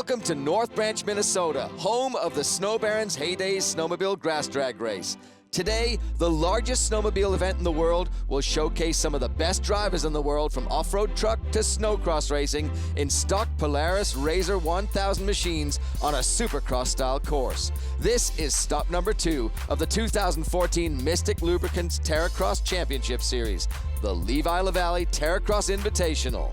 Welcome to North Branch, Minnesota, home of the Snow Barons Haydays Snowmobile Grass Drag Race. Today, the largest snowmobile event in the world will showcase some of the best drivers in the world, from off-road truck to snowcross racing in stock Polaris Razor 1000 machines on a supercross-style course. This is stop number 2 of the 2014 Mystic Lubricants Terracross Championship Series, the Levi LaValle Terracross Invitational.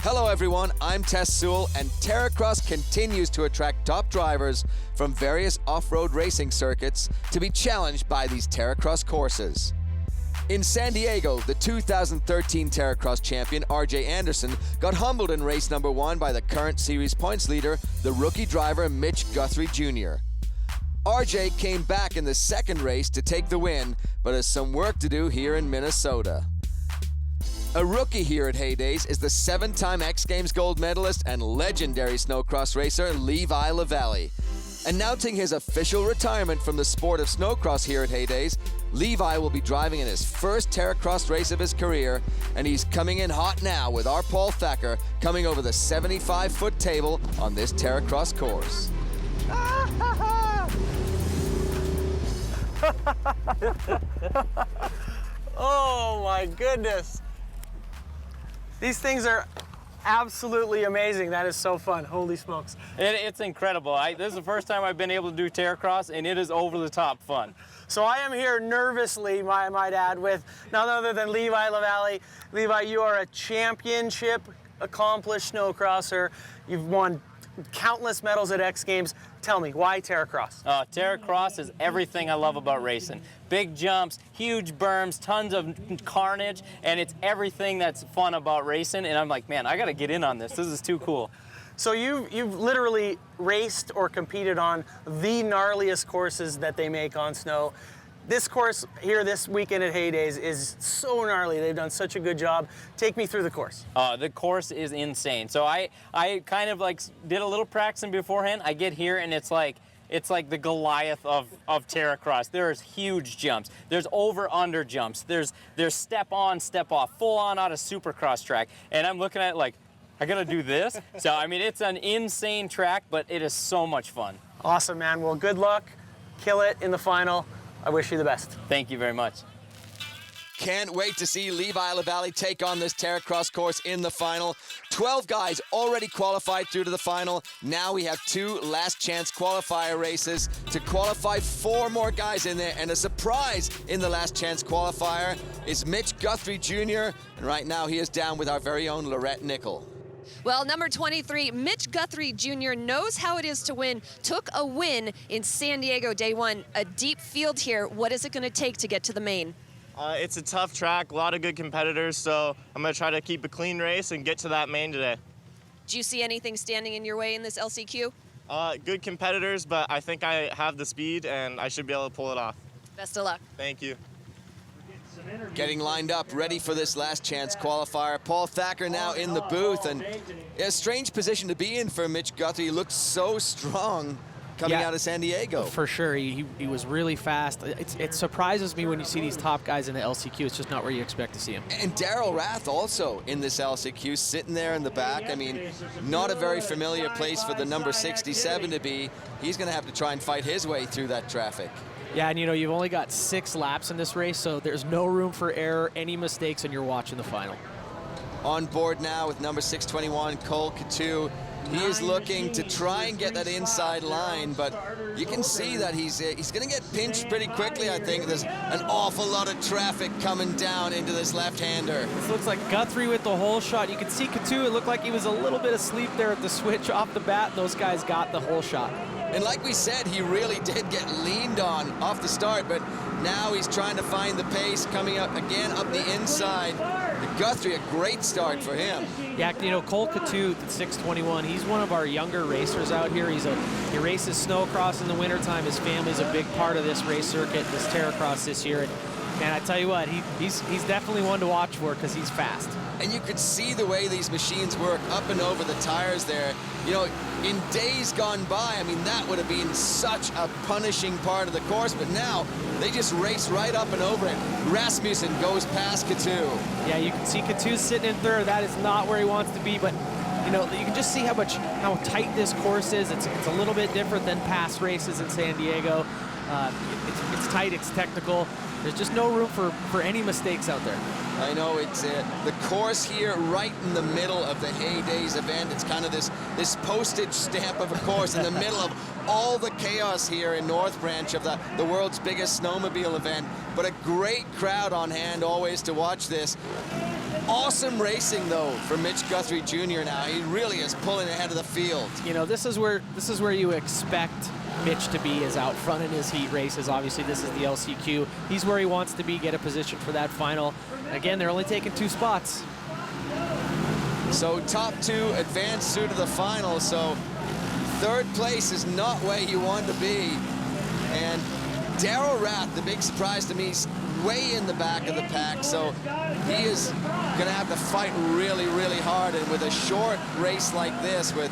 Hello everyone, I'm Tess Sewell, and Terracross continues to attract top drivers from various off-road racing circuits to be challenged by these Terracross courses. In San Diego, the 2013 Terracross champion RJ Anderson got humbled in race number 1 by the current series points leader, the rookie driver Mitch Guthrie Jr. RJ came back in the second race to take the win, but has some work to do here in Minnesota. A rookie here at Haydays is the 7-time X Games gold medalist and legendary snowcross racer Levi LaValle. Announcing his official retirement from the sport of snowcross here at Haydays, Levi will be driving in his first Terracross race of his career, and he's coming in hot now with our Paul Thacker coming over the 75-foot table on this Terracross course. Oh my goodness. These things are absolutely amazing. That is so fun. Holy smokes. It's incredible. This is the first time I've been able to do Terracross, and it is over-the-top fun. So I am here nervously, I might add, with none other than Levi LaValle. Levi, you are a championship accomplished snowcrosser. You've won countless medals at X Games. Tell me, why Terracross? Terracross is everything I love about racing. Big jumps, huge berms, tons of carnage, and it's everything that's fun about racing. And I'm like, man, I gotta get in on this. This is too cool. So you've literally raced or competed on the gnarliest courses that they make on snow. This course here this weekend at Haydays is so gnarly. They've done such a good job. Take me through the course. The course is insane. So I kind of like did a little practicing beforehand. I get here and it's like the Goliath of Terracross. There's huge jumps. There's over-under jumps. There's step on, step off, full on out of supercross track. And I'm looking at it like, I gotta do this. So I mean, it's an insane track, but it is so much fun. Awesome, man. Well, good luck. Kill it in the final. I wish you the best. Thank you very much. Can't wait to see Levi LaValle take on this Terracross course in the final. 12 guys already qualified through to the final. Now we have 2 last chance qualifier races to qualify 4 more guys in there. And a surprise in the last chance qualifier is Mitch Guthrie Jr. And right now he is down with our very own Lorette Nickel. Well, number 23, Mitch Guthrie Jr. knows how it is to win, took a win in San Diego day 1. A deep field here. What is it going to take to get to the main? It's a tough track, a lot of good competitors, so I'm going to try to keep a clean race and get to that main today. Do you see anything standing in your way in this LCQ? Good competitors, but I think I have the speed and I should be able to pull it off. Best of luck. Thank you. Getting lined up, ready for this last chance qualifier. Paul Thacker now in the booth, and a strange position to be in for Mitch Guthrie. He looked so strong coming out of San Diego. For sure, he was really fast. It surprises me when you see these top guys in the LCQ. It's just not where you expect to see him. And Daryl Rath also in this LCQ, sitting there in the back. I mean, not a very familiar place for the number 67 to be. He's going to have to try and fight his way through that traffic. Yeah, and you know, you've only got 6 laps in this race, so there's no room for error, any mistakes, and you're watching the final. On board now with number 621, Cole Coutu. He is looking to try and get that inside line, but you can see that he's going to get pinched pretty quickly, I think. There's an awful lot of traffic coming down into this left-hander. This looks like Guthrie with the hole shot. You can see Coutu, it looked like he was a little bit asleep there at the switch off the bat. Those guys got the hole shot. And like we said, he really did get leaned on off the start, but now he's trying to find the pace, coming up again up the inside. Guthrie, a great start for him. Yeah, you know, Cole Coutu at 621, he's one of our younger racers out here. He races snowcross in the wintertime. His family's a big part of this race circuit, this Terracross this year. And I tell you what, he's definitely one to watch for because he's fast. And you could see the way these machines work up and over the tires there. You know, in days gone by, I mean, that would have been such a punishing part of the course, but now they just race right up and over it. Rasmussen goes past Coutu. Yeah, you can see Coutu sitting in third. That is not where he wants to be, but you know, you can just see how tight this course is. It's a little bit different than past races in San Diego. It's tight, it's technical. There's just no room for any mistakes out there. I know it's the course here right in the middle of the Haydays event. It's kind of this postage stamp of a course in the middle of all the chaos here in North Branch of the world's biggest snowmobile event. But a great crowd on hand always to watch this. Awesome racing though for Mitch Guthrie Jr. now. He really is pulling ahead of the field. You know, this is where you expect Mitch to be, is out front in his heat races. Obviously, this is the LCQ. He's where he wants to be, get a position for that final. Again, they're only taking 2 spots. So top 2 advance through to the final. So 3rd place is not where you want to be. And Daryl Rath, the big surprise to me, is way in the back of the pack. So he is going to have to fight really, really hard. And with a short race like this, with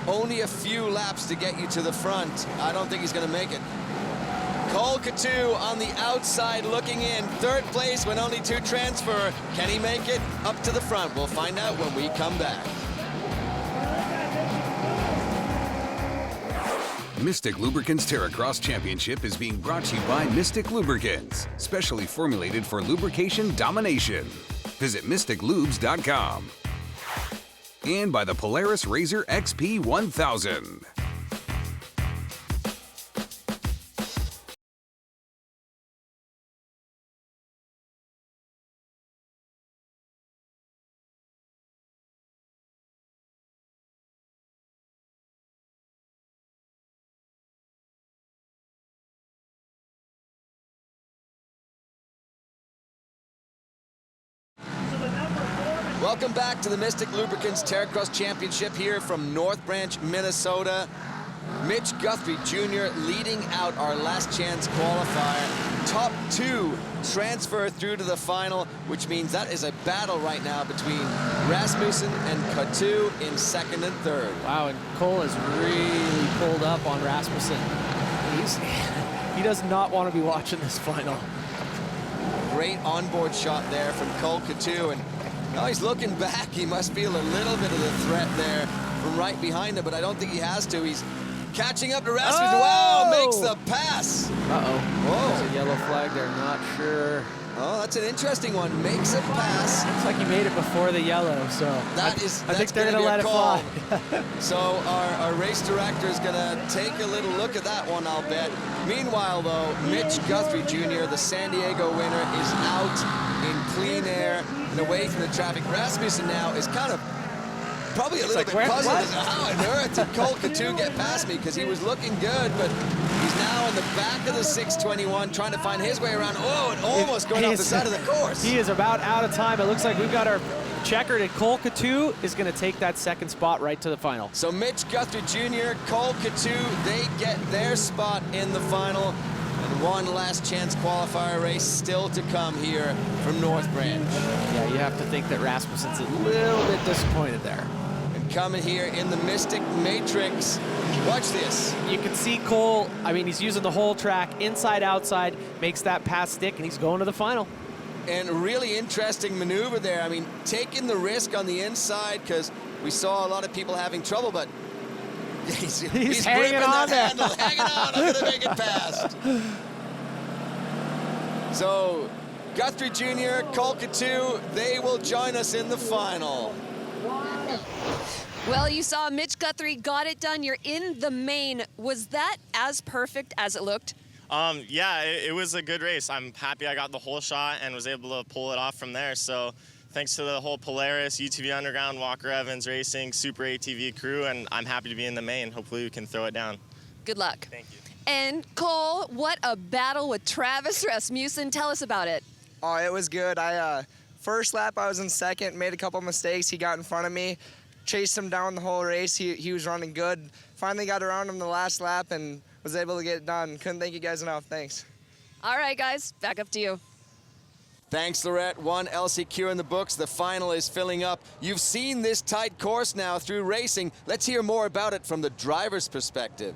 only a few laps to get you to the front, I don't think he's going to make it. Cole Coutu on the outside looking in. 3rd place when only 2 transfer. Can he make it up to the front? We'll find out when we come back. Mystic Lubricants Terracross Championship is being brought to you by Mystic Lubricants, specially formulated for lubrication domination. Visit mysticlubes.com. And by the Polaris RZR XP 1000. Welcome back to the Mystic Lubricants Terracross Championship here from North Branch, Minnesota. Mitch Guthrie Jr. leading out our last chance qualifier. Top 2 transfer through to the final, which means that is a battle right now between Rasmussen and Coutu in 2nd and 3rd. Wow, and Cole has really pulled up on Rasmussen. He does not want to be watching this final. Great onboard shot there from Cole Coutu, and now he's looking back. He must feel a little bit of the threat there from right behind him, but I don't think he has to. He's catching up to Rasmussen. Oh! Wow, makes the pass. Uh-oh. Whoa. There's a yellow flag there, not sure. Oh, that's an interesting one. Makes a pass. Looks like he made it before the yellow, so I think they're gonna let it fly. So our race director is gonna take a little look at that one, I'll bet. Meanwhile, though, Mitch Guthrie Jr., the San Diego winner, is out in clean air and away from the traffic. Rasmussen now is kind of probably a little bit puzzled as to how on earth did Cole Coutu get past me, because he was looking good, but he's now in the back of the 621 trying to find his way around. Oh, and almost going off the side of the course. He is about out of time. It looks like we've got our checkered, and Cole Coutu is going to take that 2nd spot right to the final. So Mitch Guthrie Jr., Cole Coutu, they get their spot in the final. And one last chance qualifier race still to come here from North Branch. Yeah, you have to think that Rasmussen's a little bit disappointed there. And coming here in the Mystic Matrix, watch this. You can see Cole, I mean, he's using the whole track, inside, outside, makes that pass stick, and he's going to the final. And really interesting maneuver there. I mean, taking the risk on the inside, because we saw a lot of people having trouble, but he's hanging gripping on that there. handle, hanging on. I'm gonna make it past. So Guthrie Jr., Cole Coutu, they will join us in the final. Well, you saw Mitch Guthrie got it done. You're in the main. Was that as perfect as it looked? Yeah, it was a good race. I'm happy I got the whole shot and was able to pull it off from there. So thanks to the whole Polaris, UTV Underground, Walker Evans Racing, Super ATV crew, and I'm happy to be in the main. Hopefully we can throw it down. Good luck. Thank you. And Cole, what a battle with Travis Rasmussen. Tell us about it. Oh, it was good. First lap I was in 2nd, made a couple mistakes. He got in front of me, chased him down the whole race. He was running good. Finally got around him the last lap and was able to get it done. Couldn't thank you guys enough. Thanks. All right, guys, back up to you. Thanks, Lorette. One LCQ in the books. The final is filling up. You've seen this tight course now through racing. Let's hear more about it from the driver's perspective.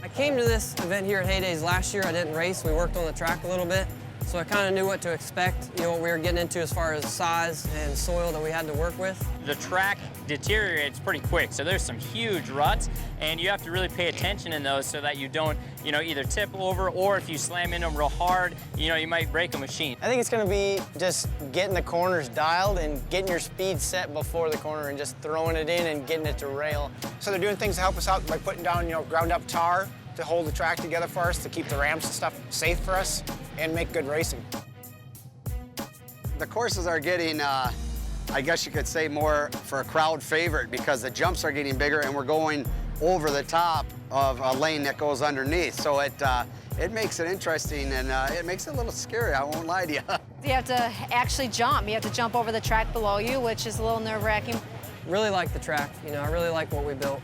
I came to this event here at Haydays last year. I didn't race. We worked on the track a little bit. So so I kind of knew what to expect, you know, what we were getting into as far as size and soil that we had to work with. The track deteriorates pretty quick, so there's some huge ruts, and you have to really pay attention in those so that you don't, you know, either tip over, or if you slam into them real hard, you know, you might break a machine. I think it's gonna be just getting the corners dialed and getting your speed set before the corner and just throwing it in and getting it to rail. So they're doing things to help us out by putting down, you know, ground up tar to hold the track together for us, to keep the ramps and stuff safe for us and make good racing. The courses are getting, I guess you could say, more for a crowd favorite because the jumps are getting bigger and we're going over the top of a lane that goes underneath. So it makes it interesting and it makes it a little scary, I won't lie to you. You have to actually jump. You have to jump over the track below you, which is a little nerve-wracking. Really like the track, you know, I really like what we built.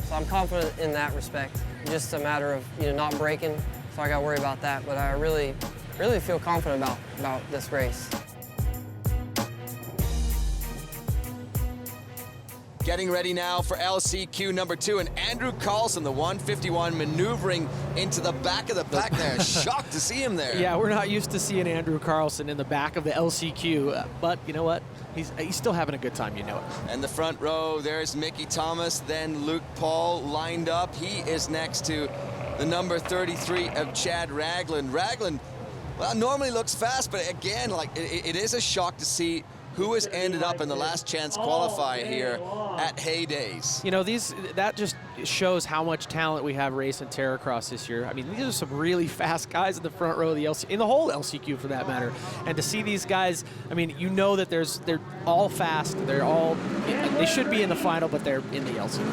So I'm confident in that respect. Just a matter of, you know, not breaking, so I got to worry about that. But I really feel confident about this race. Getting ready now for LCQ number 2, and Andrew Carlson, the 151, maneuvering into the back of the pack there. Shocked to see him there. Yeah, we're not used to seeing Andrew Carlson in the back of the LCQ, but you know what? He's still having a good time, you know it. And the front row, there's Mickey Thomas, then Luke Paul lined up. He is next to the number 33 of Chad Ragland. Ragland, well, normally looks fast, but again, like it is a shock to see who has ended up in the last chance qualifier here at Haydays. You know, that just shows how much talent we have racing Terracross this year. I mean, these are some really fast guys in the front row of the in the whole LCQ for that matter. And to see these guys, I mean, you know that they're all fast. They should be in the final, but they're in the LCQ.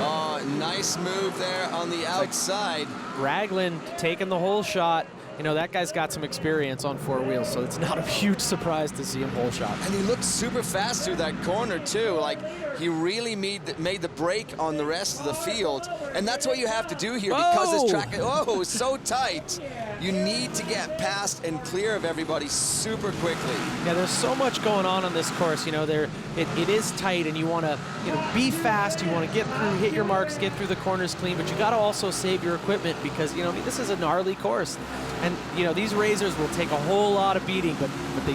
Oh, nice move there on the outside. Ragland taking the whole shot. You know, that guy's got some experience on four wheels, so it's not a huge surprise to see him whole shot. And he looked super fast through that corner, too. Like, he really made the break on the rest of the field. And that's what you have to do here because this track is so tight. You need to get past and clear of everybody super quickly. Yeah, there's so much going on this course. You know, it is tight, and you want to, you know, be fast. You want to get through, hit your marks, get through the corners clean, but you got to also save your equipment because, you know, I mean, this is a gnarly course. And, you know, these razors will take a whole lot of beating, but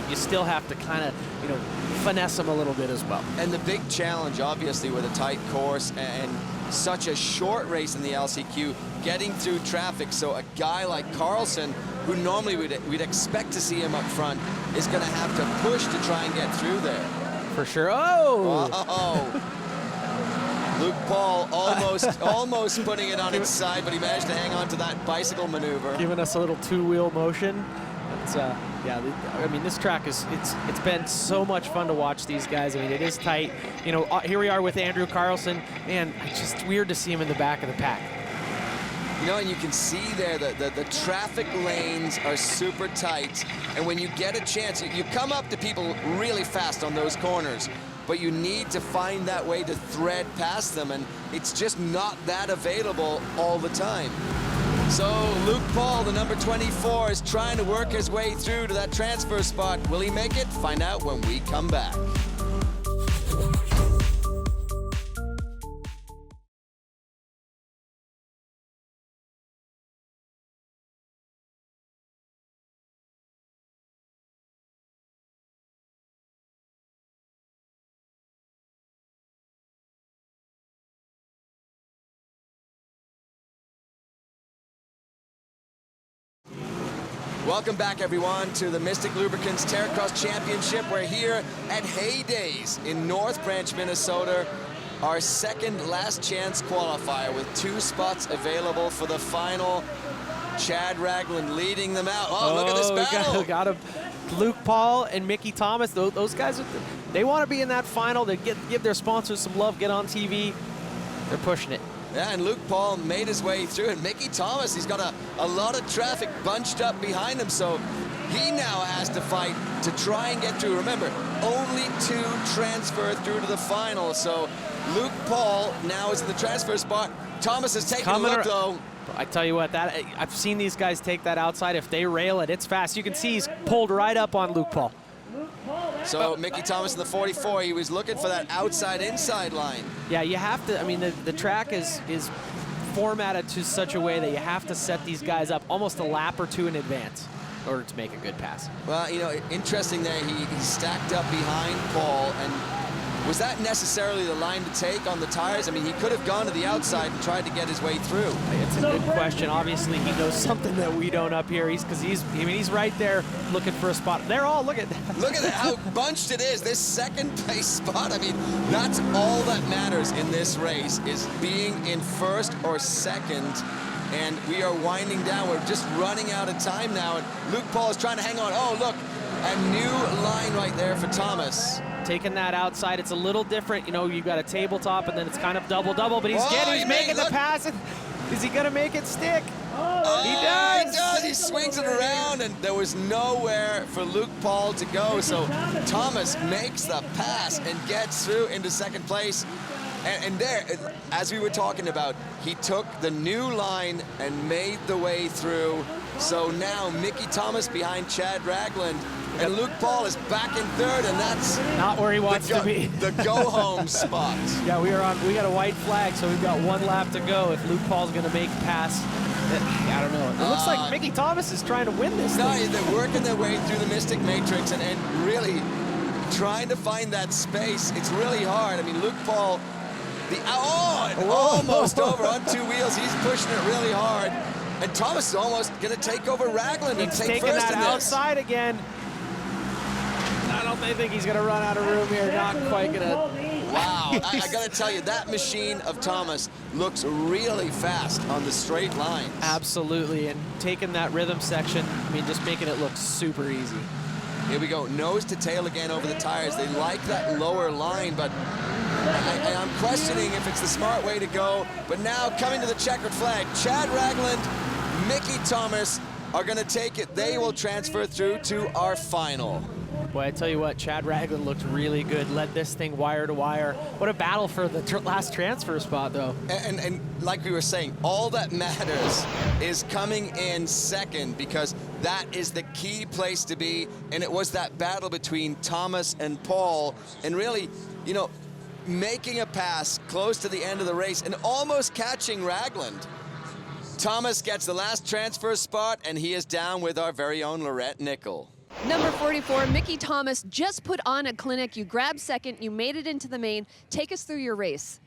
you still have to kind of, you know, finesse them a little bit as well. And the big challenge, obviously, with a tight course and such a short race in the LCQ, getting through traffic. So a guy like Carlson, who normally we'd expect to see him up front, is going to have to push to try and get through there. For sure. Oh! Oh. Luke Paul almost putting it on its side, but he managed to hang on to that bicycle maneuver. Giving us a little two-wheel motion. It's, yeah, I mean, this track it's been so much fun to watch these guys. I mean, it is tight. You know, here we are with Andrew Carlson. Man, it's just weird to see him in the back of the pack. You know, and you can see there that the traffic lanes are super tight, and when you get a chance, you come up to people really fast on those corners, but you need to find that way to thread past them, and it's just not that available all the time. So Luke Paul, the number 24, is trying to work his way through to that transfer spot. Will he make it? Find out when we come back. Welcome back, everyone, to the Mystic Lubricants Terracross Championship. We're here at Haydays in North Branch, Minnesota. Our second last chance qualifier with 2 spots available for the final. Chad Ragland leading them out. Oh, look at this battle. Got him. Luke Paul and Mickey Thomas, those guys, they want to be in that final. They give their sponsors some love, get on TV. They're pushing it. Yeah, and Luke Paul made his way through, and Mickey Thomas, he's got a lot of traffic bunched up behind him, so he now has to fight to try and get through. Remember, only 2 transfer through to the final, so Luke Paul now is in the transfer spot. Thomas is taking a look, though. I tell you what, I've seen these guys take that outside. If they rail it, it's fast. You can see he's pulled right up on Luke Paul. So Mickey Thomas in the 44, he was looking for that outside-inside line. Yeah, you have to. I mean, the track is formatted to such a way that you have to set these guys up almost a lap or two in advance in order to make a good pass. Well, you know, interesting there, he stacked up behind Paul, and was that necessarily the line to take on the tires? I mean, he could have gone to the outside and tried to get his way through. It's a good question. Obviously, he knows something that we don't up here. He's right there looking for a spot. They're all, look at that. Look at how bunched it is. This second place spot, I mean, that's all that matters in this race, is being in first or second. And we are winding down. We're just running out of time now. And Luke Paul is trying to hang on. Oh, look, a new line right there for Thomas. Taking that outside, it's a little different. You know, you've got a tabletop, and then it's kind of double-double, but he's making the pass. Is he going to make it stick? Oh, he does. He does. He swings it around, and there was nowhere for Luke Paul to go. So Thomas makes the pass and gets through into second place. And there, as we were talking about, he took the new line and made the way through. So now Mickey Thomas behind Chad Ragland, and Luke Paul is back in third, and that's not where he wants to be. The go-home spot. Yeah, we got a white flag, so we've got one lap to go. If Luke Paul's going to make a pass, I don't know. It looks like Mickey Thomas is trying to win this thing. They're working their way through the Mystic Matrix and really trying to find that space. It's really hard. I mean, Luke Paul, almost over on two wheels. He's pushing it really hard. And Thomas is almost going to take over Ragland and take first that in this. outside again. I think he's going to run out of room here. Not quite going to. Wow. I got to tell you, that machine of Thomas looks really fast on the straight lines. Absolutely. And taking that rhythm section, I mean, just making it look super easy. Here we go. Nose to tail again over the tires. They like that lower line, but I'm questioning if it's the smart way to go. But now coming to the checkered flag, Chad Ragland, Mickey Thomas are going to take it. They will transfer through to our final. Boy, I tell you what, Chad Ragland looked really good, led this thing wire to wire. What a battle for the last transfer spot, though. And like we were saying, all that matters is coming in second, because that is the key place to be. And it was that battle between Thomas and Paul, and really, you know, making a pass close to the end of the race and almost catching Ragland. Thomas gets the last transfer spot, and he is down with our very own Lorette Nickel. Number 44, Mickey Thomas, just put on a clinic. You grabbed second, you made it into the main. Take us through your race.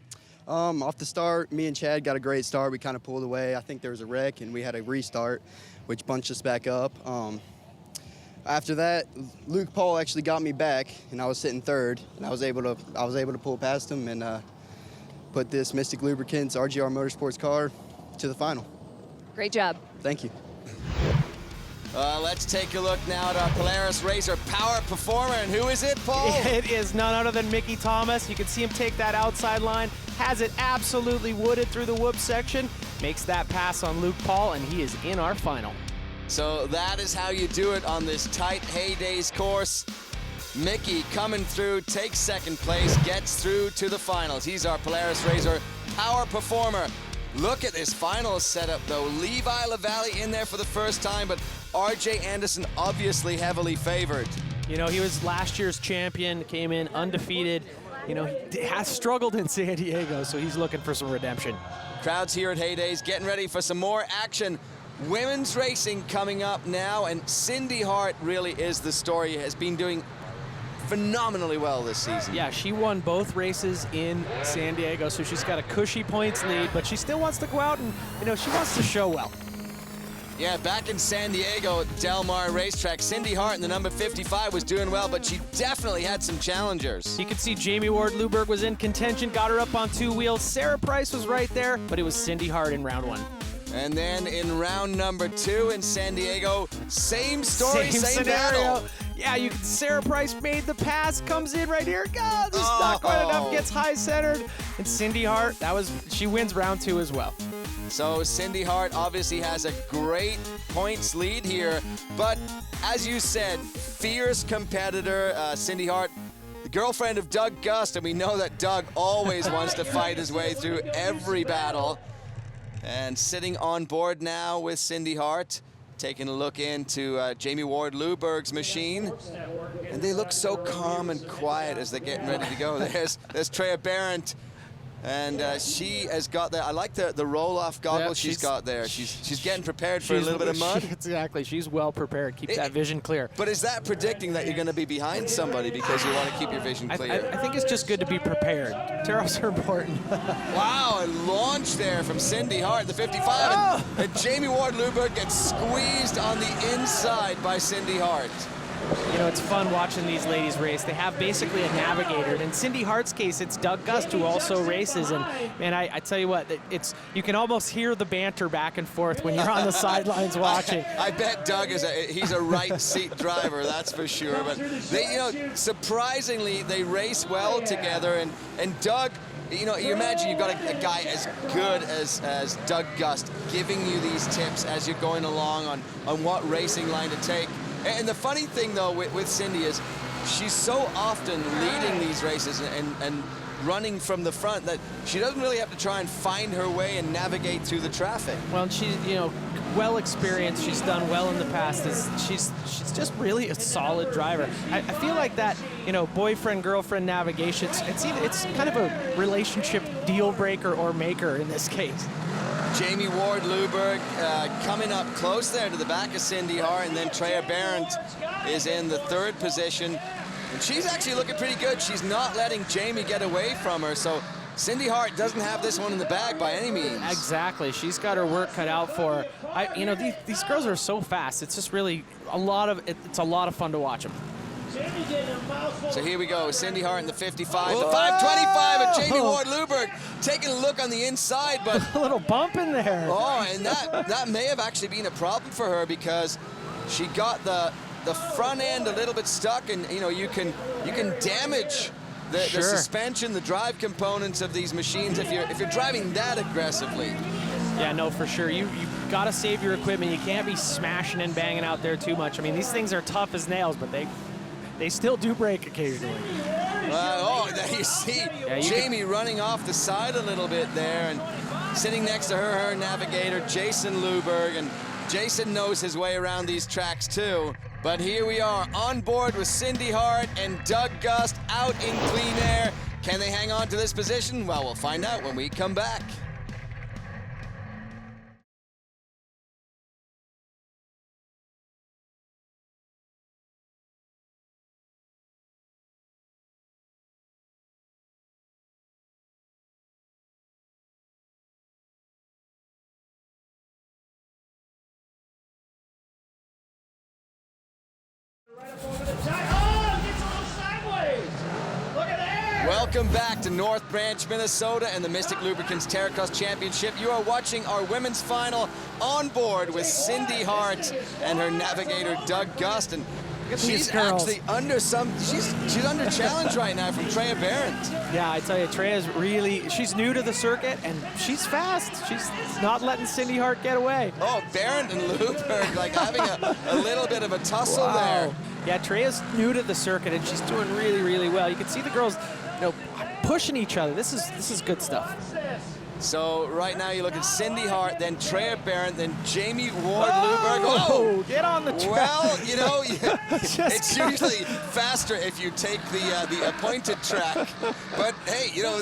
Off the start, me and Chad got a great start. We kind of pulled away. I think there was a wreck, and we had a restart, which bunched us back up. After that, Luke Paul actually got me back, and I was sitting third, and I was able to pull past him and put this Mystic Lubricants RGR Motorsports car to the final. Great job. Thank you. Let's take a look now at our Polaris Racer Power Performer, and who is it, Paul? It is none other than Mickey Thomas. You can see him take that outside line, has it absolutely wooded through the whoop section, makes that pass on Luke Paul, and he is in our final. So that is how you do it on this tight Haydays course. Mickey coming through, takes second place, gets through to the finals. He's our Polaris Racer Power Performer. Look at this final setup, though. Levi LaValle in there for the first time, but RJ Anderson obviously heavily favored. You know, he was last year's champion, came in undefeated. You know, he has struggled in San Diego, so he's looking for some redemption. Crowds here at Haydays getting ready for some more action. Women's racing coming up now, and Cindy Hart really is the story. Has been doing phenomenally well this season. Yeah, she won both races in San Diego, so she's got a cushy points lead, but she still wants to go out and, you know, she wants to show well. Yeah, back in San Diego at Del Mar Racetrack, Cindy Hart in the number 55 was doing well, but she definitely had some challengers. You could see Jamie Ward-Luberg was in contention, got her up on two wheels. Sarah Price was right there, but it was Cindy Hart in round one. And then in round number 2 in San Diego, same story, same scenario. battle. Yeah, Sarah Price made the pass, comes in right here. God, this is not quite enough, gets high centered. And Cindy Hart, she wins round 2 as well. So Cindy Hart obviously has a great points lead here, but as you said, fierce competitor, Cindy Hart, the girlfriend of Doug Gust, and we know that Doug always wants to fight his way through every battle. And sitting on board now with Cindy Hart, taking a look into Jamie Ward-Luberg's machine. And they look so calm and quiet as they're getting ready to go. There's Treya Barrett And she has got the, I like the roll-off goggles Yep, she's got there. She's getting prepared for a little bit of mud. Exactly, she's well prepared. Keep that vision clear. But is that predicting that you're going to be behind somebody because you want to keep your vision clear? I think it's just good to be prepared. Teros are important. Wow, a launch there from Cindy Hart, the 55. And Jamie Ward-Luberg gets squeezed on the inside by Cindy Hart. You know, it's fun watching these ladies race. They have basically a navigator. And in Cindy Hart's case, it's Doug Gust who also races. And man, I tell you what, you can almost hear the banter back and forth when you're on the sidelines watching. I bet Doug he's a right seat driver, that's for sure. But they, you know, surprisingly, they race well together. And Doug, you know, you imagine you've got a guy as good as Doug Gust giving you these tips as you're going along on what racing line to take. And the funny thing, though, with Cindy is she's so often leading these races and running from the front that she doesn't really have to try and find her way and navigate through the traffic. Well, she's, you know, well experienced. She's done well in the past. She's just really a solid driver. I feel like that, you know, boyfriend-girlfriend navigation, it's kind of a relationship deal breaker or maker in this case. Jamie Ward-Luberg coming up close there to the back of Cindy Hart, and then Treya Barrett is in the third position. And she's actually looking pretty good. She's not letting Jamie get away from her, so Cindy Hart doesn't have this one in the bag by any means. Exactly. She's got her work cut out for her. You know, these girls are so fast. It's just really it's a lot of fun to watch them. So here we go, Cindy Hart in the 55, the 525 of Jamie Ward-Luberg taking a look on the inside, but a little bump in there. Oh, and that may have actually been a problem for her because she got the front end a little bit stuck, and you know you can damage the suspension, the drive components of these machines if you're driving that aggressively. Yeah, no, for sure. You got to save your equipment. You can't be smashing and banging out there too much. I mean, these things are tough as nails, but they still do break occasionally. There you see Jamie running off the side a little bit there, and sitting next to her navigator, Jason Luberg. And Jason knows his way around these tracks too. But here we are on board with Cindy Hart and Doug Gust out in clean air. Can they hang on to this position? Well, we'll find out when we come back. Welcome back to North Branch, Minnesota, and the Mystic Lubricants Terracross Championship. You are watching our women's final on board with Cindy Hart and her navigator Doug Gust. And she's actually under she's under challenge right now from Treya Barrett. Yeah, I tell you, Treya's she's new to the circuit and she's fast. She's not letting Cindy Hart get away. Oh, Barrett and Luberg like having a little bit of a tussle there. Yeah, Treya's new to the circuit and she's doing really, really well. You can see the girls, you know, pushing each other. This is good stuff. So right now you look at Cindy Hart, then Treya Barrett, then Jamie Ward-Luberg. Oh, get on the track. Well, you know, it's usually faster if you take the appointed track. But hey, you know,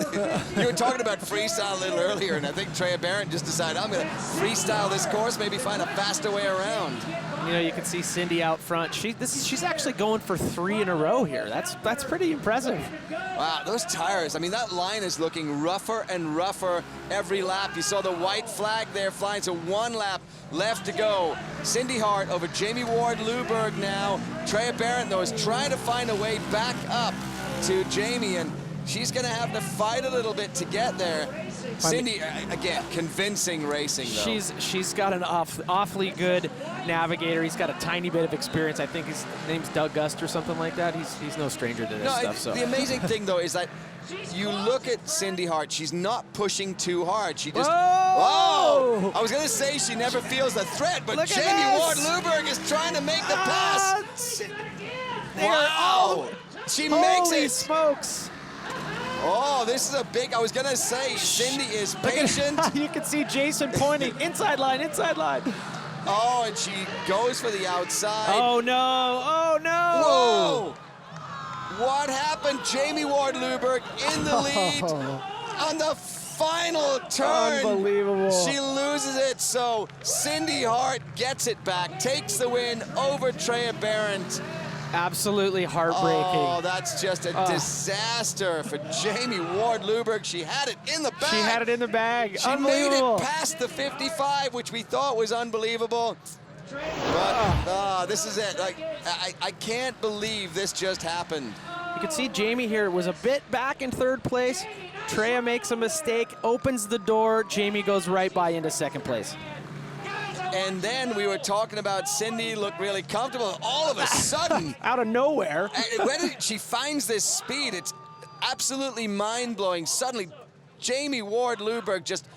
you were talking about freestyle a little earlier, and I think Treya Barrett just decided I'm going to freestyle this course, maybe find a faster way around. You know, you can see Cindy out front. She's actually going for 3 in a row here. That's pretty impressive. Wow, those tires. I mean, that line is looking rougher and rougher every lap. You saw the white flag there flying, so 1 lap left to go. Cindy Hart over Jamie Ward-Luberg now. Treya Barrett, though, is trying to find a way back up to Jamie, and she's going to have to fight a little bit to get there. Cindy, again, convincing racing, though. She's got an awfully good navigator. He's got a tiny bit of experience. I think his name's Doug Gust or something like that. He's no stranger to this stuff. So the amazing thing, though, is that you look at Cindy Hart. She's not pushing too hard. She just... Whoa! I was going to say she never feels the threat, but Jamie Ward-Luberg is trying to make the pass. Wow! She makes it. Holy smokes! Oh, this is a big, I was going to say, Cindy is patient. You can see Jason pointing, inside line, inside line. Oh, and she goes for the outside. Oh, no, oh, no. Whoa. What happened? Jamie Ward-Luberg in the lead. on the final turn. Unbelievable. She loses it, so Cindy Hart gets it back, takes the win over Treya Barrett. Absolutely heartbreaking. Oh, that's just a disaster for Jamie Ward-Luberg. She had it in the bag. She had it in the bag. She made it past the 55, which we thought was unbelievable. But this is it. Like, I can't believe this just happened. You can see Jamie here was a bit back in third place. Treya makes a mistake, opens the door. Jamie goes right by into second place. And then we were talking about Cindy looked really comfortable. All of a sudden, out of nowhere, when she finds this speed, it's absolutely mind-blowing. Suddenly, Jamie Ward-Luberg just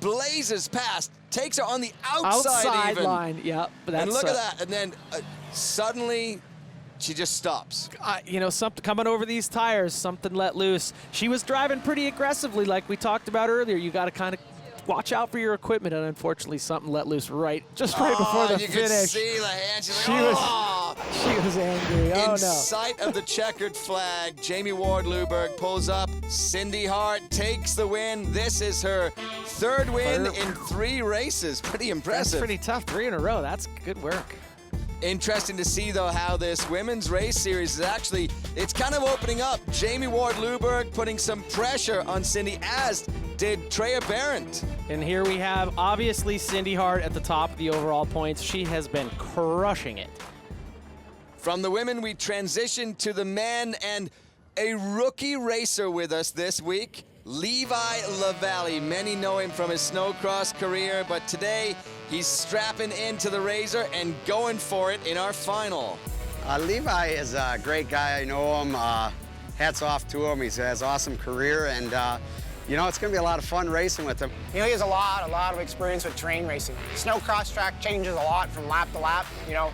blazes past, takes her on the outside even. line. Yeah, but that's, and look at that. And then suddenly, she just stops. You know, something coming over these tires, something let loose. She was driving pretty aggressively, like we talked about earlier. You got to kind of watch out for your equipment, and unfortunately, something let loose right before the you finish. Could see the hand. She's like, she was angry. Oh, no. In sight of the checkered flag, Jamie Ward-Luberg pulls up. Cindy Hart takes the win. This is her third win in 3 races. Pretty impressive. That's pretty tough. 3 in a row. That's good work. Interesting to see, though, how this women's race series is actually, it's kind of opening up. Jamie Ward-Luberg putting some pressure on Cindy, as did Treya Barrett. And here we have, obviously, Cindy Hart at the top of the overall points. She has been crushing it. From the women, we transition to the men, and a rookie racer with us this week, Levi LaValle. Many know him from his snowcross career, but today he's strapping into the Razor and going for it in our final. Levi is a great guy. I know him. Hats off to him. He has an awesome career, and you know, it's going to be a lot of fun racing with him. You know, he has a lot of experience with terrain racing. Snowcross track changes a lot from lap to lap, you know.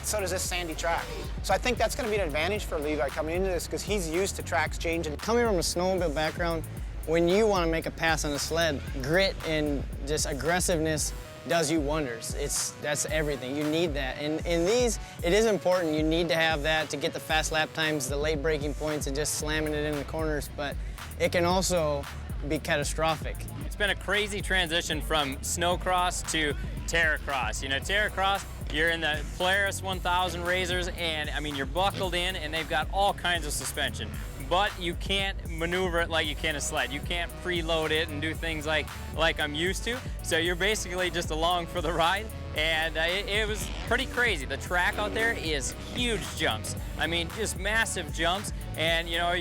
So does this sandy track. So I think that's going to be an advantage for Levi coming into this, because he's used to tracks changing. Coming from a snowmobile background, when you want to make a pass on a sled, grit and just aggressiveness does you wonders. That's everything. You need that. And in these, it is important. You need to have that to get the fast lap times, the late braking points, and just slamming it in the corners. But it can also be catastrophic. It's been a crazy transition from snowcross to Terracross. You know, Terracross, you're in the Polaris 1000 Razors, and I mean, you're buckled in, and they've got all kinds of suspension. But you can't maneuver it like you can a sled. You can't preload it and do things like I'm used to. So you're basically just along for the ride, and it was pretty crazy. The track out there is huge jumps. I mean, just massive jumps, and you know,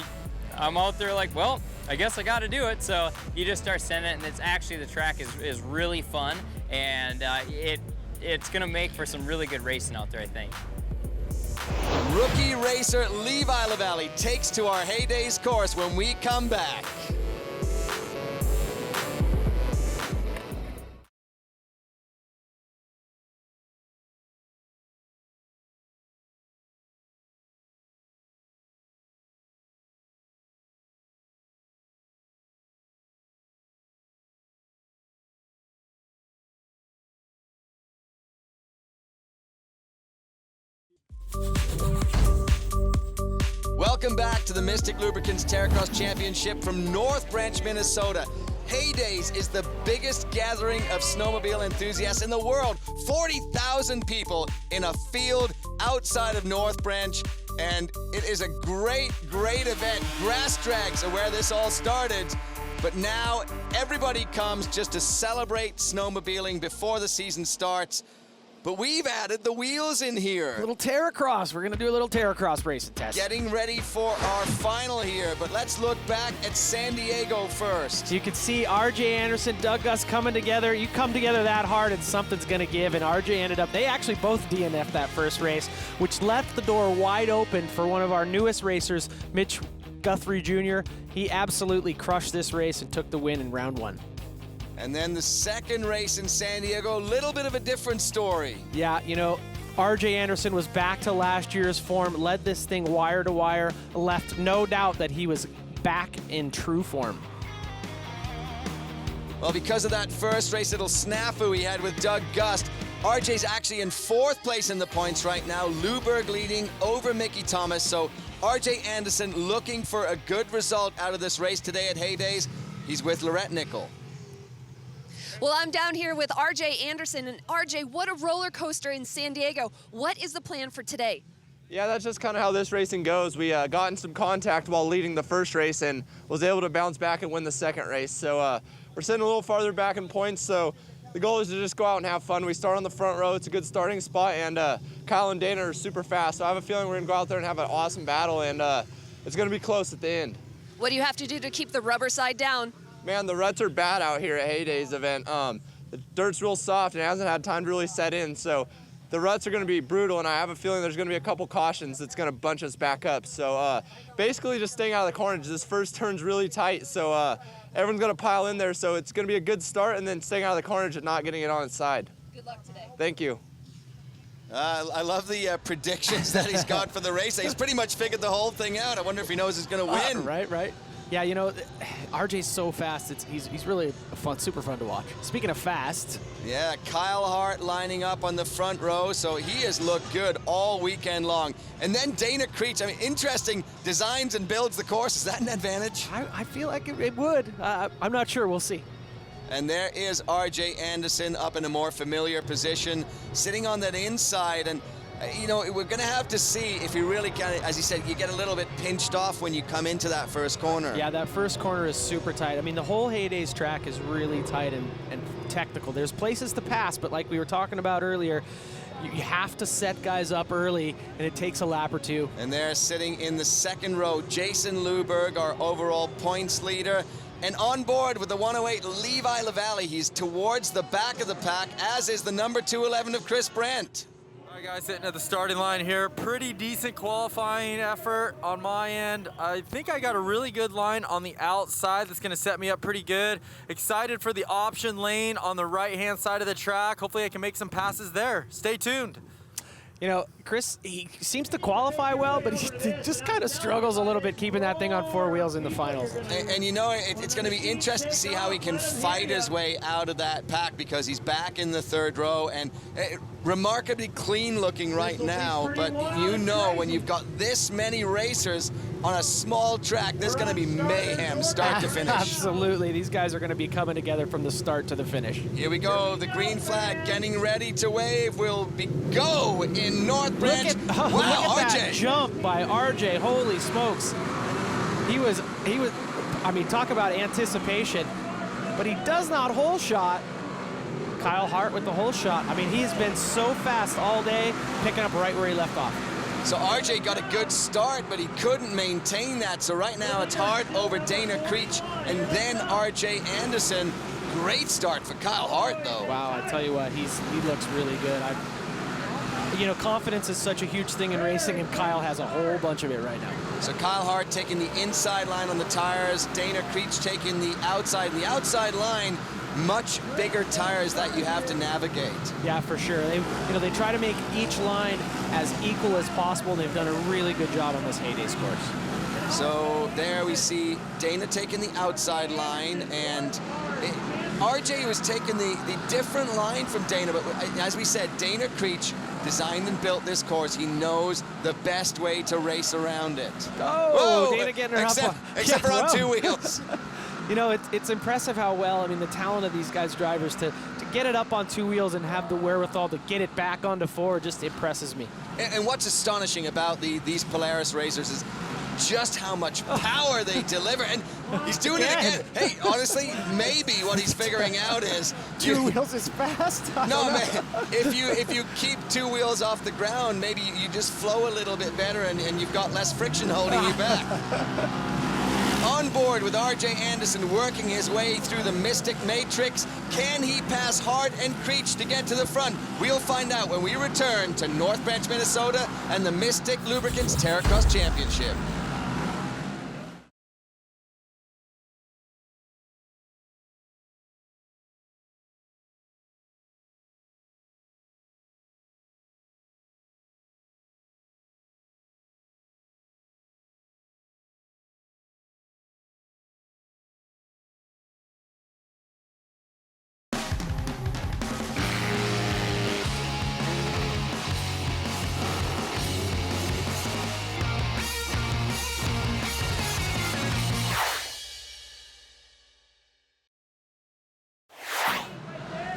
I'm out there like, well, I guess I got to do it. So you just start sending it, and it's actually, the track is really fun, and it's gonna make for some really good racing out there, I think. Rookie racer Levi LaValle takes to our Haydays course when we come back. Welcome back to the Mystic Lubricants Terracross Championship from North Branch, Minnesota. Haydays is the biggest gathering of snowmobile enthusiasts in the world. 40,000 people in a field outside of North Branch, and it is a great, great event. Grass drags are where this all started, but now everybody comes just to celebrate snowmobiling before the season starts. But we've added the wheels in here. A little Terracross. We're going to do a little Terracross racing test. Getting ready for our final here, but let's look back at San Diego first. You can see RJ Anderson, Doug Gus coming together. You come together that hard and something's going to give, and RJ ended up, they actually both DNF'd that first race, which left the door wide open for one of our newest racers, Mitch Guthrie Jr. He absolutely crushed this race and took the win in round 1. And then the second race in San Diego, a little bit of a different story. Yeah, you know, RJ Anderson was back to last year's form, led this thing wire to wire, left no doubt that he was back in true form. Well, because of that first race, little snafu he had with Doug Gust, RJ's actually in 4th place in the points right now. Luberg leading over Mickey Thomas. So RJ Anderson looking for a good result out of this race today at Haydays. He's with Lorette Nickel. Well, I'm down here with RJ Anderson, and RJ, what a roller coaster in San Diego. What is the plan for today? Yeah, that's just kind of how this racing goes. We got in some contact while leading the first race and was able to bounce back and win the second race. So we're sitting a little farther back in points, so the goal is to just go out and have fun. We start on the front row. It's a good starting spot, and Kyle and Dana are super fast, so I have a feeling we're going to go out there and have an awesome battle, and it's going to be close at the end. What do you have to do to keep the rubber side down? Man, the ruts are bad out here at Haydays event. The dirt's real soft and it hasn't had time to really set in, so the ruts are going to be brutal, and I have a feeling there's going to be a couple cautions that's going to bunch us back up. So basically just staying out of the corners. This first turn's really tight, so everyone's going to pile in there, so it's going to be a good start, and then staying out of the corners and not getting it on its side. Good luck today. Thank you. I love the predictions that he's got for the race. He's pretty much figured the whole thing out. I wonder if he knows he's going to win. Right. Yeah, you know, RJ's so fast. He's really super fun to watch. Speaking of fast. Yeah, Kyle Hart lining up on the front row, so he has looked good all weekend long. And then Dana Creech, I mean, interesting, designs and builds the course. Is that an advantage? I feel like it would. I'm not sure. We'll see. And there is RJ Anderson up in a more familiar position, sitting on that inside. And you know, we're going to have to see if he really can, as he said, you get a little bit pinched off when you come into that first corner. Yeah, that first corner is super tight. I mean, the whole Haydays track is really tight and technical. There's places to pass, but like we were talking about earlier, you have to set guys up early, and it takes a lap or two. And there, sitting in the second row, Jason Luberg, our overall points leader. And on board with the 108, Levi LaValle. He's towards the back of the pack, as is the number 211 of Chris Brandt. All right, guys, sitting at the starting line here. Pretty decent qualifying effort on my end. I think I got a really good line on the outside that's going to set me up pretty good. Excited for the option lane on the right-hand side of the track. Hopefully I can make some passes there. Stay tuned. You know, Chris, he seems to qualify well, but he just kind of struggles a little bit keeping that thing on four wheels in the finals. And you know, it's going to be interesting to see how he can fight his way out of that pack, because he's back in the third row and remarkably clean looking right now. But you know, when you've got this many racers on a small track, there's going to be mayhem start to finish. Absolutely. These guys are going to be coming together from the start to the finish. Here we go. The green flag getting ready to wave. Will be go in North Branch. Wow, look at that jump by RJ. Holy smokes. He was, I mean, talk about anticipation, but he does not hole shot. Kyle Hart with the hole shot. I mean, he has been so fast all day, picking up right where he left off. So RJ got a good start, but he couldn't maintain that. So right now it's Hart over Dana Creech and then RJ Anderson. Great start for Kyle Hart, though. Wow, I tell you what, he looks really good. You know, confidence is such a huge thing in racing, and Kyle has a whole bunch of it right now. So Kyle Hart taking the inside line on the tires, Dana Creech taking the outside. The outside line, much bigger tires that you have to navigate. Yeah, for sure. They try to make each line as equal as possible, and they've done a really good job on this Haydays course. So there we see Dana taking the outside line, and RJ was taking the different line from Dana, but as we said, Dana Creech designed and built this course. He knows the best way to race around it. Oh, Dana getting her except, up on, except for on two wheels. You know, it's impressive how well, I mean, the talent of these guys drivers to get it up on two wheels and have the wherewithal to get it back onto four just impresses me. And what's astonishing about these Polaris racers is just how much power they deliver, and he's doing it again. Hey, honestly, maybe what he's figuring out is two wheels is fast. No, man. If you keep two wheels off the ground, maybe you just flow a little bit better, and you've got less friction holding you back. On board with RJ Anderson working his way through the Mystic Matrix. Can he pass Hart and Creech to get to the front? We'll find out when we return to North Branch, Minnesota and the Mystic Lubricants Terracross Championship.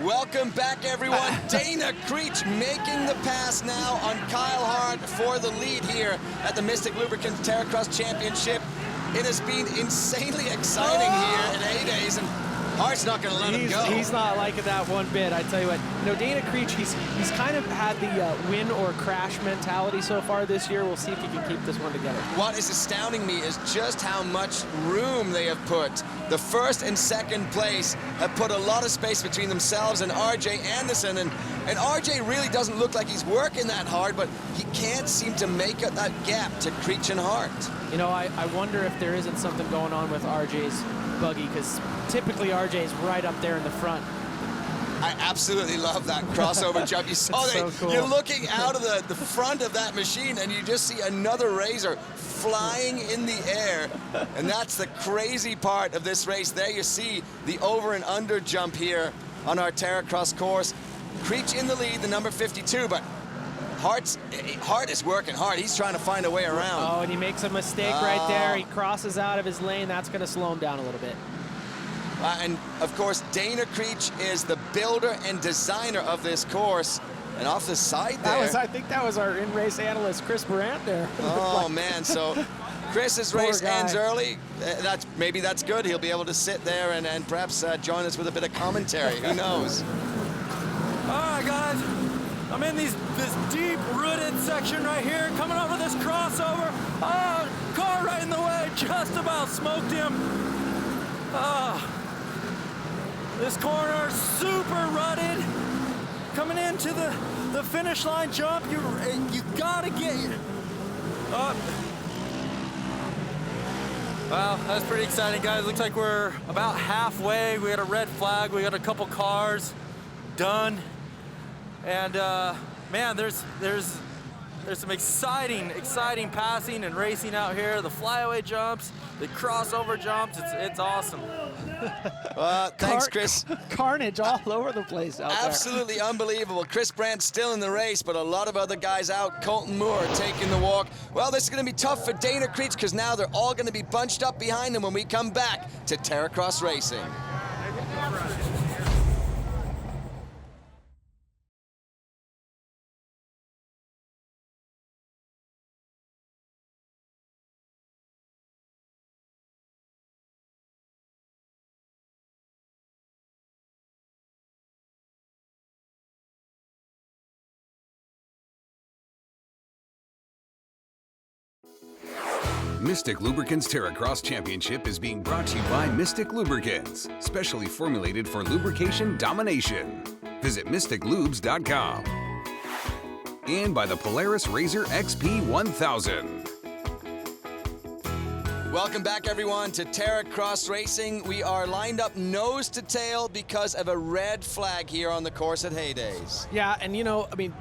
Welcome back, everyone. Dana Creech making the pass now on Kyle Hart for the lead here at the Mystic Lubricants Terracross Championship. It has been insanely exciting here at Haydays, and Hart's not going to let him go. He's not liking that one bit. I tell you what, Dana Creech, he's kind of had the win or crash mentality so far this year. We'll see if he can keep this one together. What is astounding me is just how much room they have put. The first and second place have put a lot of space between themselves and RJ Anderson, and RJ really doesn't look like he's working that hard, but he can't seem to make up that gap to Creech and Hart. You know, I wonder if there isn't something going on with RJ's buggy, because typically RJ's right up there in the front. I absolutely love that crossover jump. You saw that. So cool. You're looking out of the front of that machine, and you just see another Razor flying in the air. And that's the crazy part of this race. There you see the over and under jump here on our Terracross course. Creech in the lead, the number 52, but Hart is working hard. He's trying to find a way around. Oh, and he makes a mistake right there. He crosses out of his lane. That's going to slow him down a little bit. And of course, Dana Creech is the builder and designer of this course. And off the side there, I think that was our in-race analyst, Chris Brandt there. Oh man, so Chris's race ends early. Maybe that's good. He'll be able to sit there and perhaps join us with a bit of commentary. Who knows? All right, guys. I'm in this deep rooted section right here, coming over this crossover. Oh, car right in the way, just about smoked him. This corner, super rutted. Coming into the finish line jump, you gotta get up. Wow, that's pretty exciting, guys. Looks like we're about halfway. We got a red flag. We got a couple cars done. And man, there's some exciting passing and racing out here. The flyaway jumps, the crossover jumps, it's awesome. Thanks, Chris. Carnage all over the place out there. Absolutely unbelievable. Chris Brandt still in the race, but a lot of other guys out. Colton Moore taking the walk. Well, this is going to be tough for Dana Creech, because now they're all going to be bunched up behind him when we come back to Terracross Racing. Mystic Lubricants Terracross Championship is being brought to you by Mystic Lubricants, specially formulated for lubrication domination. Visit mysticlubes.com. And by the Polaris Razor XP 1000. Welcome back, everyone, to Terracross Racing. We are lined up nose to tail because of a red flag here on the course at Haydays. Yeah, and you know, I mean,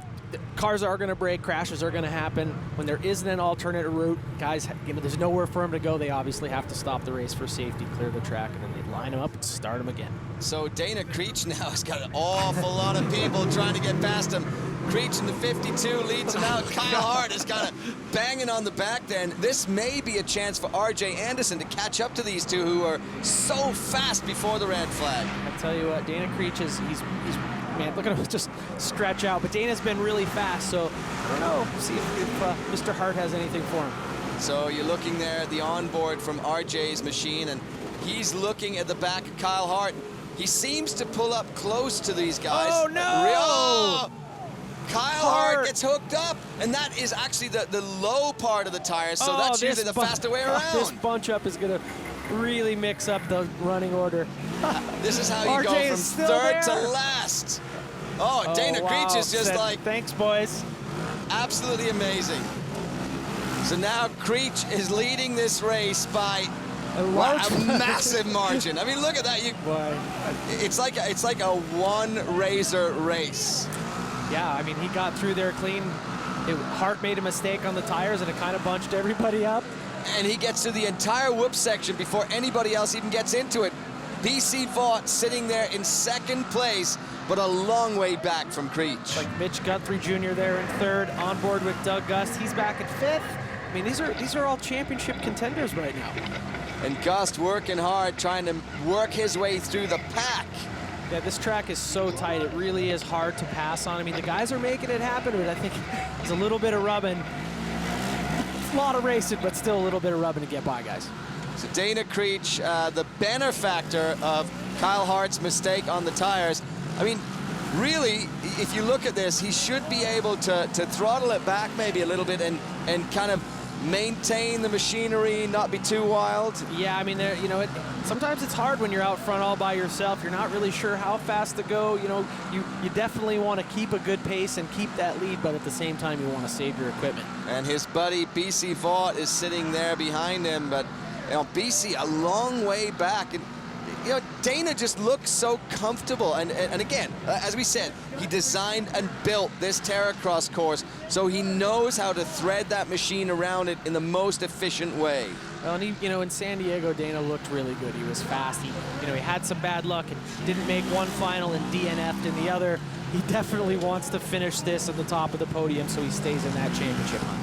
cars are going to break, crashes are going to happen. When there isn't an alternate route, guys, you know, there's nowhere for them to go. They obviously have to stop the race for safety, clear the track, and then they line them up and start them again. So Dana Creech now has got an awful lot of people trying to get past him. Creech in the 52 leads him out. Kyle Hart is kind of banging on the back then. This may be a chance for RJ Anderson to catch up to these two who are so fast before the red flag. I tell you what, Dana Creech is, he's man, look at him just stretch out. But Dana's been really fast, so I don't know. See if Mr. Hart has anything for him. So you're looking there at the onboard from RJ's machine, and he's looking at the back of Kyle Hart. He seems to pull up close to these guys. Oh, no! Kyle Hart gets hooked up, and that is actually the low part of the tires, so that's usually the faster way around. This bunch up is going to really mix up the running order. This is how you go from third to last. Oh, Dana Creech is just like... Thanks, boys. Absolutely amazing. So now Creech is leading this race by a massive margin. I mean, look at that. It's like a one Razor race. Yeah, I mean, he got through there clean. Hart made a mistake on the tires, and it kind of bunched everybody up. And he gets to the entire whoop section before anybody else even gets into it. BC Vaught sitting there in second place, but a long way back from Creech. Like Mitch Guthrie Jr. there in third, on board with Doug Gust. He's back at fifth. I mean, these are all championship contenders right now. And Gust working hard, trying to work his way through the pack. Yeah, this track is so tight. It really is hard to pass on. I mean, the guys are making it happen, but I think there's a little bit of rubbing. It's a lot of racing, but still a little bit of rubbing to get by, guys. So Dana Creech, the benefactor of Kyle Hart's mistake on the tires. I mean, really, if you look at this, he should be able to throttle it back maybe a little bit and kind of maintain the machinery, not be too wild. Yeah, I mean, you know, sometimes it's hard when you're out front all by yourself. You're not really sure how fast to go. You know, you definitely want to keep a good pace and keep that lead, but at the same time, you want to save your equipment. And his buddy BC Vaught is sitting there behind him, but you know, BC a long way back. And you know, Dana just looks so comfortable. And again, as we said, he designed and built this Terracross course, so he knows how to thread that machine around it in the most efficient way. Well, and he, you know, in San Diego, Dana looked really good. He was fast. He, you know, he had some bad luck and didn't make one final and DNF'd in the other. He definitely wants to finish this at the top of the podium so he stays in that championship hunt.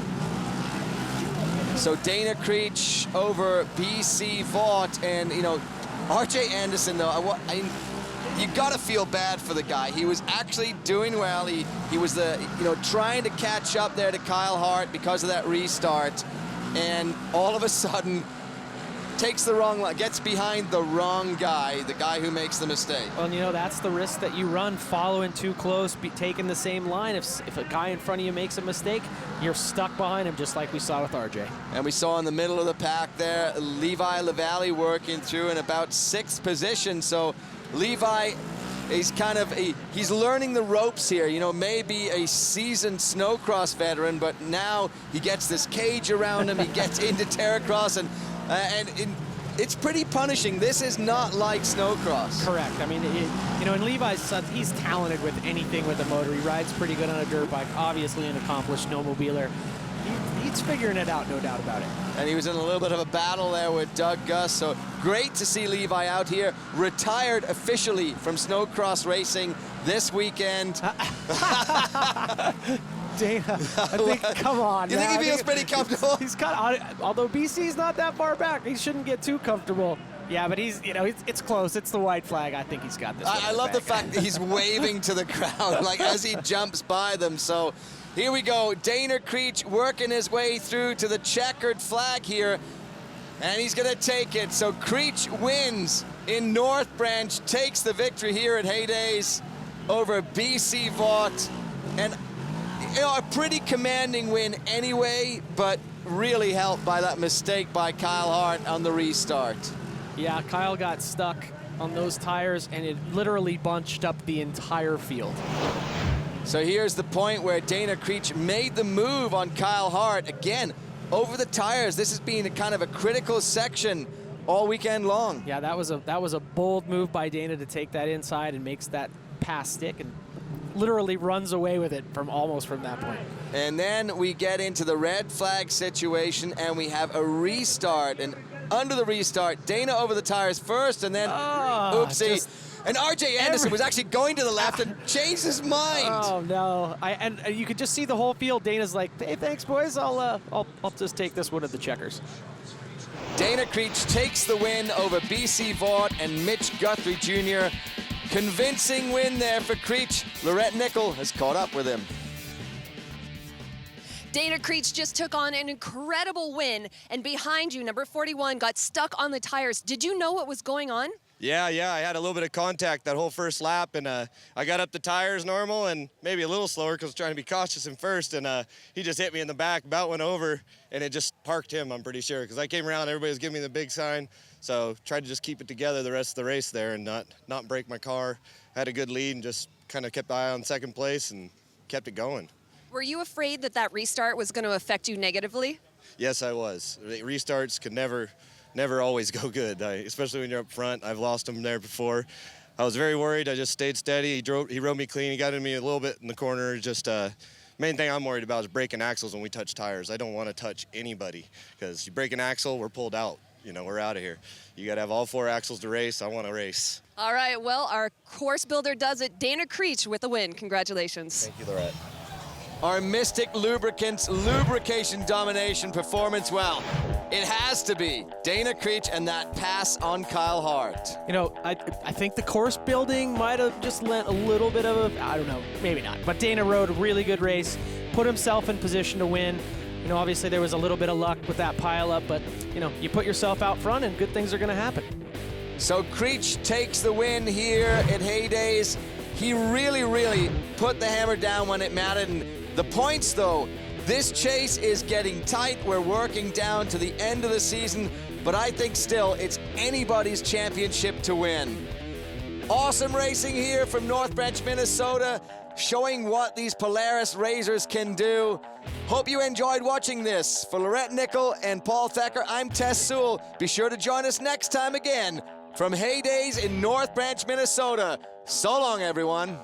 So Dana Creech over BC Vaught, and you know, RJ Anderson, though, you gotta feel bad for the guy. He was actually doing well. He was trying to catch up there to Kyle Hart because of that restart, and all of a sudden takes the wrong line, gets behind the wrong guy, the guy who makes the mistake. Well, you know, that's the risk that you run, following too close, taking the same line. If a guy in front of you makes a mistake, you're stuck behind him, just like we saw with RJ. And we saw in the middle of the pack there, Levi LaValle working through in about 6th position. So Levi is he's learning the ropes here. You know, maybe a seasoned snowcross veteran, but now he gets this cage around him, he gets into Terracross, and it's pretty punishing. This is not like snowcross. Correct. I mean, you know, and Levi's son, he's talented with anything with a motor. He rides pretty good on a dirt bike, obviously an accomplished snowmobiler. He's figuring it out, no doubt about it. And he was in a little bit of a battle there with Doug Gus, so great to see Levi out here, retired officially from snowcross racing this weekend. Dana, I think, come on. You think he feels pretty comfortable? He's although BC's not that far back, he shouldn't get too comfortable. Yeah, but he's, you know, it's close. It's the white flag. I think he's got this. I love the fact that he's waving to the crowd like as he jumps by them. So here we go. Dana Creech working his way through to the checkered flag here, and he's going to take it. So Creech wins in North Branch, takes the victory here at Haydays over BC Vaught. And you know, a pretty commanding win anyway, but really helped by that mistake by Kyle Hart on the restart. Yeah, Kyle got stuck on those tires, and it literally bunched up the entire field. So here's the point where Dana Creech made the move on Kyle Hart. Again, over the tires. This has been a kind of a critical section all weekend long. Yeah, that was a bold move by Dana to take that inside and makes that pass stick, and literally runs away with it from that point. And then we get into the red flag situation, and we have a restart. And under the restart, Dana over the tires first, and then oopsie. And RJ Anderson was actually going to the left and changed his mind. Oh no! And you could just see the whole field. Dana's like, "Hey, thanks, boys. I'll just take this one at the checkers." Dana Creech takes the win over BC Vaught and Mitch Guthrie Jr. Convincing win there for Creech. Lorette Nickel has caught up with him. Dana Creech just took on an incredible win, and behind you, number 41 got stuck on the tires. Did you know what was going on? Yeah, I had a little bit of contact that whole first lap, and I got up the tires normal and maybe a little slower because I was trying to be cautious in first, and he just hit me in the back, about went over, and it just parked him, I'm pretty sure, because I came around, everybody was giving me the big sign, so tried to just keep it together the rest of the race there and not break my car. Had a good lead and just kind of kept the eye on second place and kept it going. Were you afraid that restart was going to affect you negatively? Yes, I was. Restarts could never always go good, especially when you're up front. I've lost them there before. I was very worried. I just stayed steady. He rode me clean. He got in me a little bit in the corner. Just main thing I'm worried about is breaking axles when we touch tires. I don't want to touch anybody because you break an axle, we're pulled out. You know, we're out of here. You got to have all 4 axles to race. I want to race. All right, well, our course builder does it. Dana Creech with the win. Congratulations. Thank you, Lorette. Our Mystic Lubricants lubrication domination performance, well, It has to be Dana Creech and that pass on Kyle Hart. You know, I think the course building might have just lent a little bit of I don't know, maybe not. But Dana rode a really good race, put himself in position to win. You know, obviously there was a little bit of luck with that pile up, but you know, you put yourself out front and good things are going to happen. So Creech takes the win here at Haydays. He really put the hammer down when it mattered. And the points, though, this chase is getting tight. We're working down to the end of the season, but I think still it's anybody's championship to win. Awesome racing here from North Branch, Minnesota, showing what these Polaris racers can do. Hope you enjoyed watching this. For Lorette Nickel and Paul Thacker, I'm Tess Sewell. Be sure to join us next time again from Haydays in North Branch, Minnesota. So long, everyone.